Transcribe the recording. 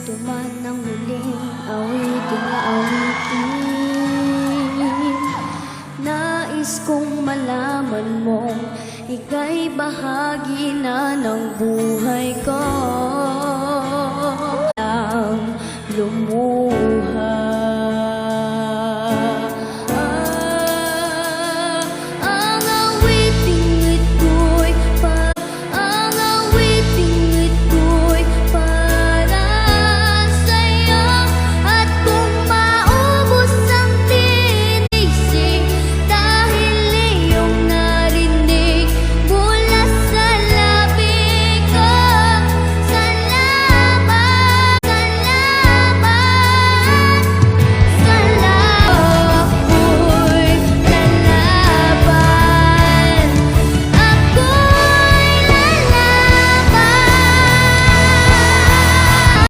ito man ang huling awiting na awitin. Nais kong malaman mong ika'y bahagi na ng buhay ko. Ang